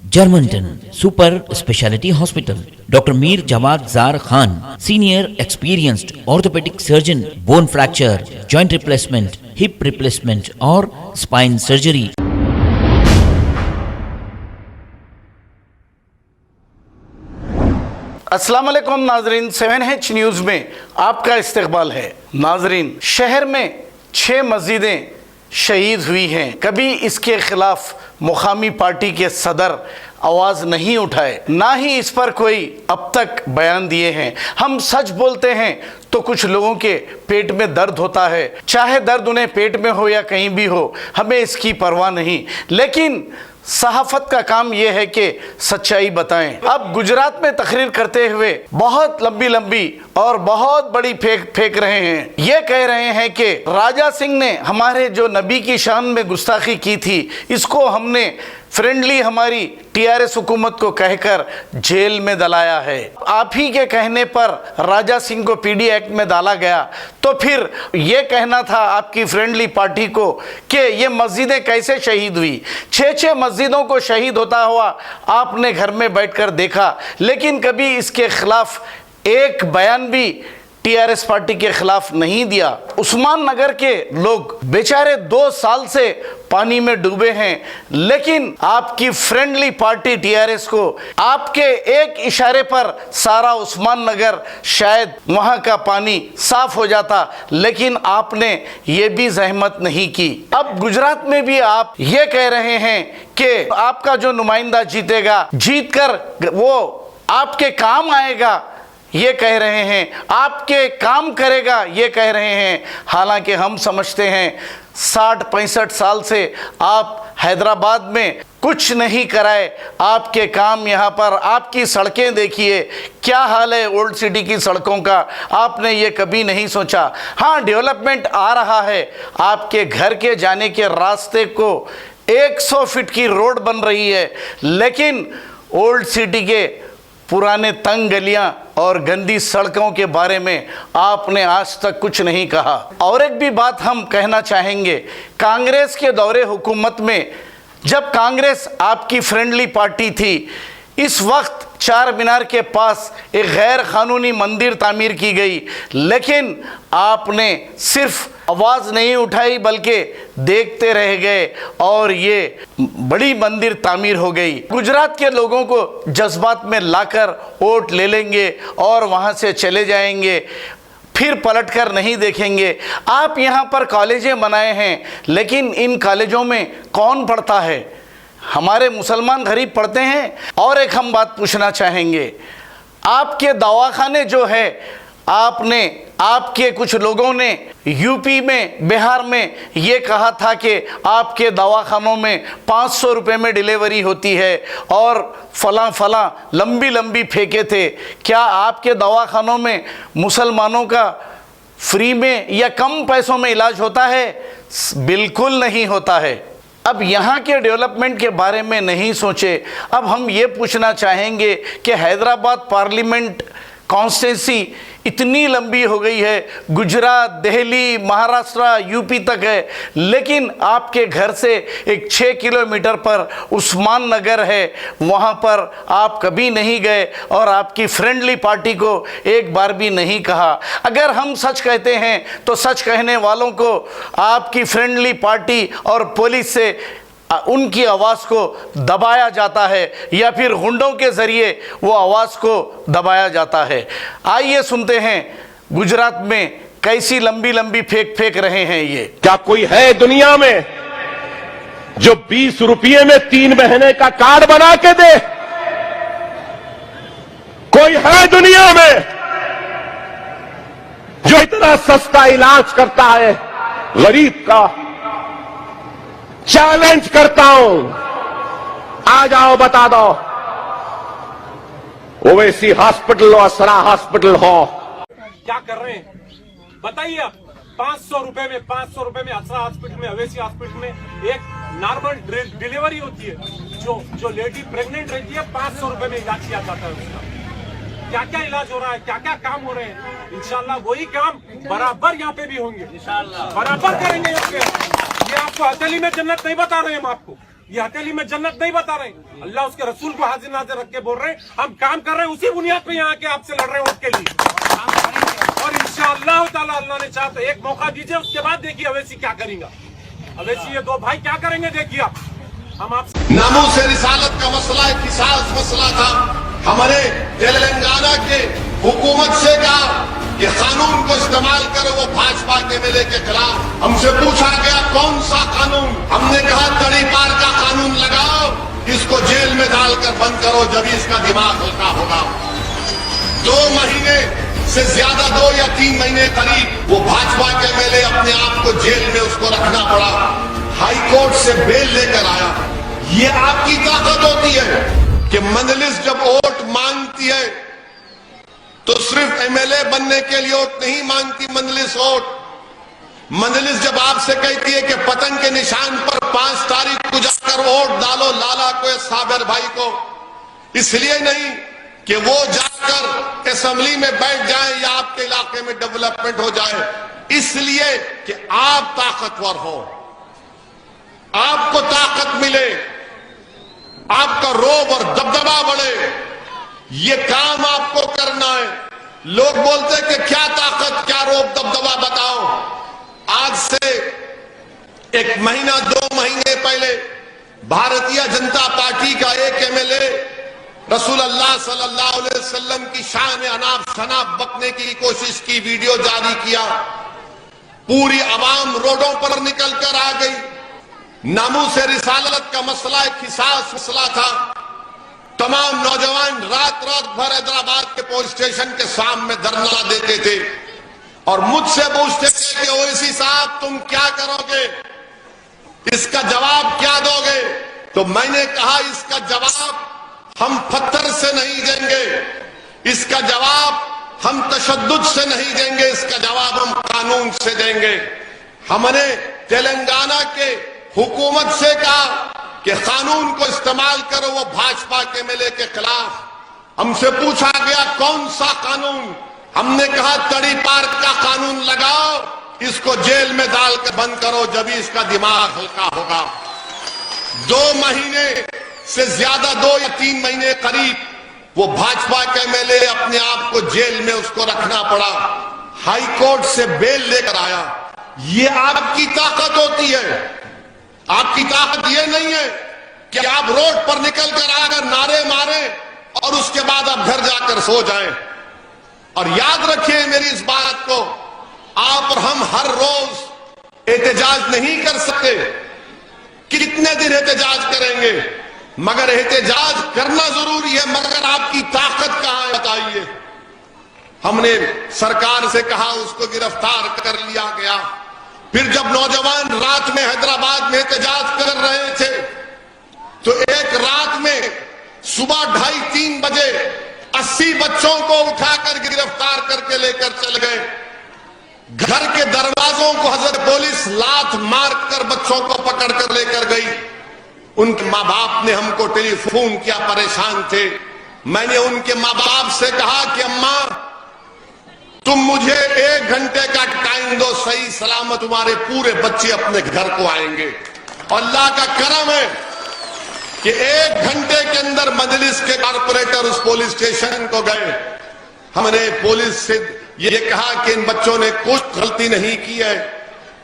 Germantown Super Speciality Hospital. Dr. Mir Jawad Zar Khan, Senior Experienced Orthopedic Surgeon, Bone Fracture, Joint Replacement, Hip Replacement or Spine Surgery. अस्सलाम वालेकुम नाजरीन, 7H news में आपका इस्तकबाल है। नाजरीन, शहर में 6 मस्जिदें शहीद हुई हैं। कभी इसके खिलाफ मुकामी पार्टी के सदर आवाज़ नहीं उठाए, ना ही इस पर कोई अब तक बयान दिए हैं। हम सच बोलते हैं तो कुछ लोगों के पेट में दर्द होता है, चाहे दर्द उन्हें पेट में हो या कहीं भी हो, हमें इसकी परवाह नहीं। लेकिन सहाफत का काम यह है कि सच्चाई बताएं। अब गुजरात में तकरीर करते हुए बहुत लंबी और बहुत बड़ी फेंक रहे हैं। ये कह रहे हैं कि राजा सिंह ने हमारे जो नबी की शान में गुस्ताखी की थी, इसको हमने फ्रेंडली हमारी टीआरएस हुकूमत को कहकर जेल में डलाया है। आप ही के कहने पर राजा सिंह को पीडी एक्ट में डाला गया, तो फिर ये कहना था आपकी फ्रेंडली पार्टी को कि ये मस्जिदें कैसे शहीद हुई। 6 मस्जिदों को शहीद होता हुआ आपने घर में बैठकर देखा, लेकिन कभी इसके खिलाफ एक बयान भी टीआरएस पार्टी के खिलाफ नहीं दिया। उस्मान नगर के लोग बेचारे 2 साल से पानी में डूबे हैं, लेकिन आपकी फ्रेंडली पार्टी टीआरएस को आपके एक इशारे पर सारा उस्मान नगर शायद वहां का पानी साफ हो जाता, लेकिन आपने ये भी जहमत नहीं की। अब गुजरात में भी आप ये कह रहे हैं कि आपका जो नुमाइंदा जीतेगा, जीतकर वो आपके काम आएगा, ये कह रहे हैं, आपके काम करेगा, ये कह रहे हैं। हालांकि हम समझते हैं 60-65 साल से आप हैदराबाद में कुछ नहीं कराए। आपके काम यहाँ पर, आपकी सड़कें देखिए क्या हाल है ओल्ड सिटी की सड़कों का, आपने ये कभी नहीं सोचा। हाँ, डेवलपमेंट आ रहा है, आपके घर के जाने के रास्ते को 100 फीट की रोड बन रही है, लेकिन ओल्ड सिटी के पुराने तंग गलियां और गंदी सड़कों के बारे में आपने आज तक कुछ नहीं कहा। और एक भी बात हम कहना चाहेंगे, कांग्रेस के दौरे हुकूमत में जब कांग्रेस आपकी फ्रेंडली पार्टी थी, इस वक्त चार मीनार के पास एक गैर कानूनी मंदिर तामीर की गई, लेकिन आपने सिर्फ आवाज़ नहीं उठाई बल्कि देखते रह गए और ये बड़ी मंदिर तामीर हो गई। गुजरात के लोगों को जज्बात में लाकर वोट ले लेंगे और वहाँ से चले जाएंगे, फिर पलटकर नहीं देखेंगे। आप यहाँ पर कॉलेजें बनाए हैं, लेकिन इन कॉलेजों में कौन पढ़ता है? हमारे मुसलमान गरीब पढ़ते हैं। और एक हम बात पूछना चाहेंगे, आपके दवाखाने जो है, आपके कुछ लोगों ने यूपी में, बिहार में ये कहा था कि आपके दवाखानों में 500 रुपये में डिलीवरी होती है और फलां लंबी फेंके थे। क्या आपके दवाखानों में मुसलमानों का फ्री में या कम पैसों में इलाज होता है? बिल्कुल नहीं होता है। अब यहाँ के डेवलपमेंट के बारे में नहीं सोचे। अब हम ये पूछना चाहेंगे कि हैदराबाद पार्लियामेंट कॉन्स्टिट्यूंसी इतनी लंबी हो गई है, गुजरात, दिल्ली, महाराष्ट्र, यूपी तक है, लेकिन आपके घर से एक 6 किलोमीटर पर उस्मान नगर है, वहाँ पर आप कभी नहीं गए और आपकी फ्रेंडली पार्टी को एक बार भी नहीं कहा। अगर हम सच कहते हैं तो सच कहने वालों को आपकी फ्रेंडली पार्टी और पुलिस से उनकी आवाज़ को दबाया जाता है या फिर गुंडों के ज़रिए वो आवाज़ को दबाया जाता है। आइए सुनते हैं गुजरात में कैसी लंबी फेंक रहे हैं ये। क्या कोई है दुनिया में जो 20 रुपये में 3 महीने का कार्ड बना के दे? कोई है दुनिया में जो इतना सस्ता इलाज करता है गरीब का? चैलेंज करता हूं, आ जाओ बता दो। ओवैसी हॉस्पिटल हो, असरा हॉस्पिटल हो, क्या कर रहे हैं बताइए आप। 500 रुपए में असरा हॉस्पिटल में, ओवैसी हॉस्पिटल में एक नॉर्मल डिलीवरी होती है, जो लेडी प्रेग्नेंट रहती है, 500 रुपए में इलाज किया जाता है उसका। क्या इलाज हो रहा है, क्या काम हो रहे हैं। इंशाल्लाह वही काम बराबर यहाँ पे भी होंगे, इंशाल्लाह बराबर करेंगे। ये आपको हथेली में जन्नत नहीं बता रहे हैं हम आपको, ये हथेली में जन्नत नहीं बता रहे, अल्लाह उसके रसूल को हाजिर नाजिर रख के बोल रहे हैं, हम काम कर रहे हैं उसी बुनियाद पे यहाँ के आपसे लड़ रहे हैं उसके लिए। और इंशाअल्लाह ताला अल्लाह ने चाहा तो एक मौका दीजिए, उसके बाद देखिए अवैसी क्या करेंगे। अवैसी ये दो भाई क्या करेंगे देखिए आप। हम आपसे नामूस रिसालत का मसला एक हिसास मसला था। हमारे तेलंगाना के हुकूमत से कहा कि कानून को इस्तेमाल करो, वो भाजपा के एमएलए के खिलाफ। हमसे पूछा गया कौन सा कानून, हमने कहा तड़ी पार का कानून लगाओ, इसको जेल में डालकर बंद करो, जब इसका दिमाग हल्का होगा। 2 महीने से ज्यादा 2 या 3 महीने करीब वो भाजपा के एमएलए अपने आप को जेल में उसको रखना पड़ा। हाई कोर्ट से बेल लेकर आया। ये आपकी ताकत होती है कि मजलिस जब वोट मांगती है तो सिर्फ एमएलए बनने के लिए वोट नहीं मांगती मजलिस वोट। मजलिस जब आपसे कहती है कि पतंग के निशान पर 5 तारीख को जाकर वोट डालो लाला को, साबिर भाई को, इसलिए नहीं कि वो जाकर असेंबली में बैठ जाए या आपके इलाके में डेवलपमेंट हो जाए, इसलिए कि आप ताकतवर हो, आपको ताकत मिले, आपका रोब और दबदबा बढ़े। ये काम आपको करना है। लोग बोलते हैं कि क्या ताकत, क्या रोब दबदबा बताओ। आज से 1 महीना 2 महीने पहले भारतीय जनता पार्टी का एक एमएलए रसूलुल्लाह सल्लल्लाहु अलैहि वसल्लम की शान में अनाप शनाप बकने की कोशिश की, वीडियो जारी किया। पूरी आवाम रोडों पर निकल कर आ गई। नामूस रिसालत का मसला एक हिसास मसला था। तमाम नौजवान रात भर हैदराबाद के पुलिस स्टेशन के सामने धरना देते थे और मुझसे पूछते थे कि ओवैसी साहब तुम क्या करोगे, इसका जवाब क्या दोगे। तो मैंने कहा इसका जवाब हम पत्थर से नहीं देंगे, इसका जवाब हम तशद्दुद से नहीं देंगे, इसका जवाब हम कानून से देंगे। हमने तेलंगाना के हुकूमत से कहा कि कानून को इस्तेमाल करो, वो भाजपा के एमएलए के खिलाफ। हमसे पूछा गया कौन सा कानून, हमने कहा तड़ी पार का कानून लगाओ, इसको जेल में डालकर बंद करो, जब इसका दिमाग हल्का होगा। 2 महीने से ज्यादा 2 या 3 महीने करीब वो भाजपा के एमएलए अपने आप को जेल में उसको रखना पड़ा। हाई कोर्ट से बेल लेकर आया। ये आपकी ताकत होती है। आपकी ताकत ये नहीं है कि आप रोड पर निकल कर आकर नारे मारें और उसके बाद आप घर जाकर सो जाएं। और याद रखिए मेरी इस बात को, आप और हम हर रोज एहतजाज नहीं कर सकते। कितने दिन एहतजाज करेंगे, मगर एहतजाज करना जरूरी है, मगर आपकी ताकत कहां है बताइए। हमने सरकार से कहा, उसको गिरफ्तार कर लिया गया। फिर जब नौजवान रात में हैदराबाद में एहतजाज कर रहे थे तो एक रात में सुबह 2:30-3 बजे 80 बच्चों को उठाकर गिरफ्तार करके लेकर चल गए। घर के दरवाजों को हजरत पुलिस लात मार कर बच्चों को पकड़ कर लेकर गई। उनके माँ बाप ने हमको टेलीफोन किया, परेशान थे। मैंने उनके माँ बाप से कहा कि अम्मा तुम मुझे 1 घंटे का टाइम दो, सही सलामत तुम्हारे पूरे बच्चे अपने घर को आएंगे। और अल्लाह का करम है कि 1 घंटे के अंदर मजलिस के कारपोरेटर उस पुलिस स्टेशन को गए। हमने पुलिस से ये कहा कि इन बच्चों ने कुछ गलती नहीं की है,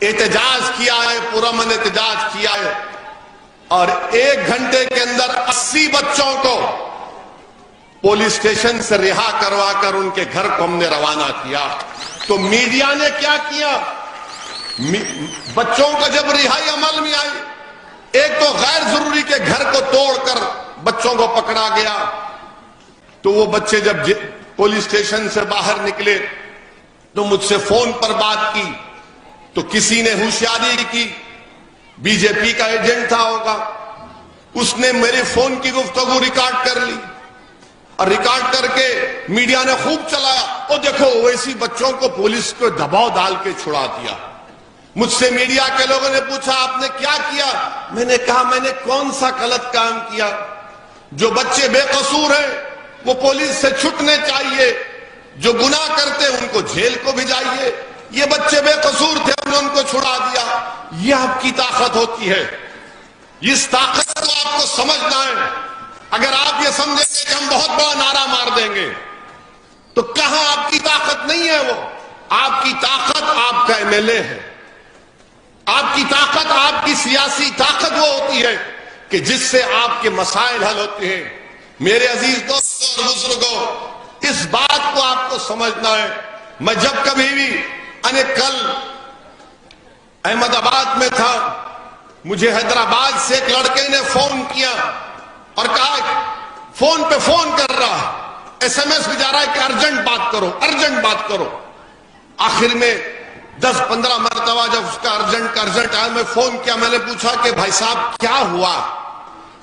एहतजाज किया है, पुरअमन एहतजाज किया है। और 1 घंटे के अंदर 80 बच्चों को पुलिस स्टेशन से रिहा करवाकर उनके घर को हमने रवाना किया। तो मीडिया ने क्या किया, बच्चों का जब रिहाई अमल में आई, एक तो गैर जरूरी के घर को तोड़कर बच्चों को पकड़ा गया। तो वो बच्चे जब पुलिस स्टेशन से बाहर निकले तो मुझसे फोन पर बात की, तो किसी ने होशियारी की, बीजेपी का एजेंट था होगा, उसने मेरे फोन की गुफ्तगू रिकॉर्ड कर ली और रिकॉर्ड करके मीडिया ने खूब चलाया। और देखो वैसी बच्चों को पुलिस को दबाव डाल के छुड़ा दिया। मुझसे मीडिया के लोगों ने पूछा आपने क्या किया, मैंने कहा मैंने कौन सा गलत काम किया। जो बच्चे बेकसूर हैं वो पुलिस से छूटने चाहिए, जो गुनाह करते हैं उनको जेल को भिजाइए। ये बच्चे बेकसूर थे, हमने उनको छुड़ा दिया। ये आपकी ताकत होती है। इस ताकत को आपको समझना है। अगर आप ये समझेंगे कि हम बहुत बड़ा नारा मार देंगे, तो कहां आपकी ताकत नहीं है। वो आपकी ताकत आपका एमएलए है। आपकी ताकत, आपकी सियासी ताकत वो होती है कि जिससे आपके मसाइल हल होते हैं। मेरे अजीज दोस्तों और बुजुर्गों, इस बात को आपको समझना है। मैं जब कभी भी कल अहमदाबाद में था, मुझे हैदराबाद से एक लड़के ने फोन किया और कहा, फोन पे फोन कर रहा, एसएमएस भी जा रहा है कि अर्जेंट बात करो, अर्जेंट बात करो। आखिर में 10-15 मरतबा जब उसका अर्जेंट आया, मैं फोन किया, मैंने पूछा कि भाई साहब क्या हुआ,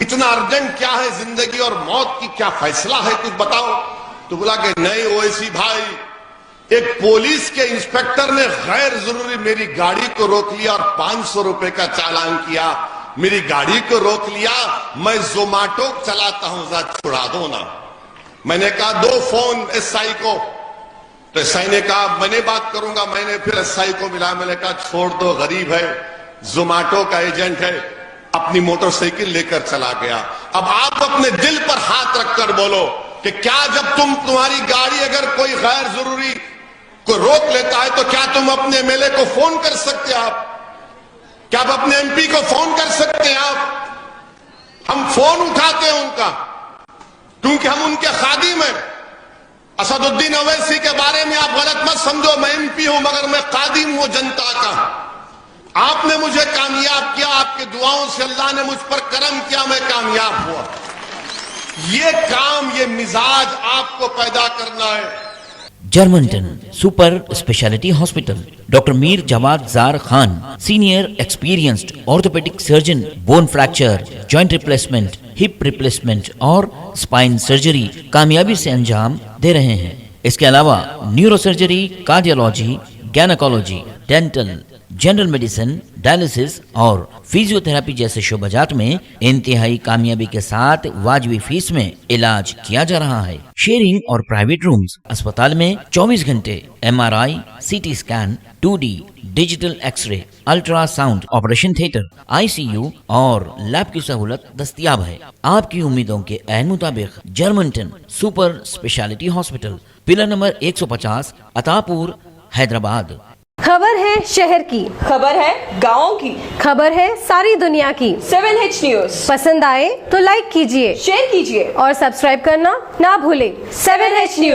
इतना अर्जेंट क्या है, जिंदगी और मौत की क्या फैसला है, कुछ बताओ। तो बोला कि नहीं ओवैसी भाई, एक पुलिस के इंस्पेक्टर ने गैर जरूरी मेरी गाड़ी को रोक लिया और 500 रुपए का चालान किया। मेरी गाड़ी को रोक लिया, मैं जोमेटो चलाता हूं, जरा छुड़ा दो ना। मैंने कहा दो फोन एसआई को, तो एसआई ने कहा मैंने बात करूंगा। मैंने फिर एसआई को मिला, मैंने कहा छोड़ दो, गरीब है, जोमेटो का एजेंट है। अपनी मोटरसाइकिल लेकर चला गया। अब आप अपने दिल पर हाथ रखकर बोलो कि क्या जब तुम्हारी गाड़ी अगर कोई गैर जरूरी को रोक लेता है, तो क्या तुम अपने एमएलए को फोन कर सकते हैं? आप क्या आप अपने एमपी को फोन कर सकते हैं? आप हम फोन उठाते हैं उनका, क्योंकि हम उनके खादिम हैं। असदुद्दीन ओवैसी के बारे में आप गलत मत समझो, मैं एमपी हूं मगर मैं खादिम हूं जनता का। आपने मुझे कामयाब किया, आपके दुआओं से अल्लाह ने मुझ पर करम किया, मैं कामयाब हुआ। ये काम, ये मिजाज आपको पैदा करना है। जर्मनटन super speciality hospital, doctor Mir Jamat Zar Khan, senior experienced orthopaedic surgeon, bone fracture, joint replacement, hip replacement और स्पाइन सर्जरी कामयाबी से अंजाम दे रहे हैं। इसके अलावा neuro surgery, cardiology, gynaecology, dental, general medicine, dialysis और फिजियोथेरेपी जैसे शोबाजात में इंतहाई कामयाबी के साथ वाजिबी फीस में इलाज किया जा रहा है। शेयरिंग और प्राइवेट रूम्स, अस्पताल में 24 घंटे MRI, CT scan, 2D digital x-ray, ultrasound, operation theatre, ICU और लैब की सहूलत दस्तयाब है। आपकी उम्मीदों के ऐन मुताबिक जर्मनटन super speciality hospital, pillar number 150, Attapur, Hyderabad. खबर है शहर की, खबर है गाँव की, खबर है सारी दुनिया की। 7H न्यूज पसंद आए तो लाइक कीजिए, शेयर कीजिए और सब्सक्राइब करना ना भूलें। 7H news.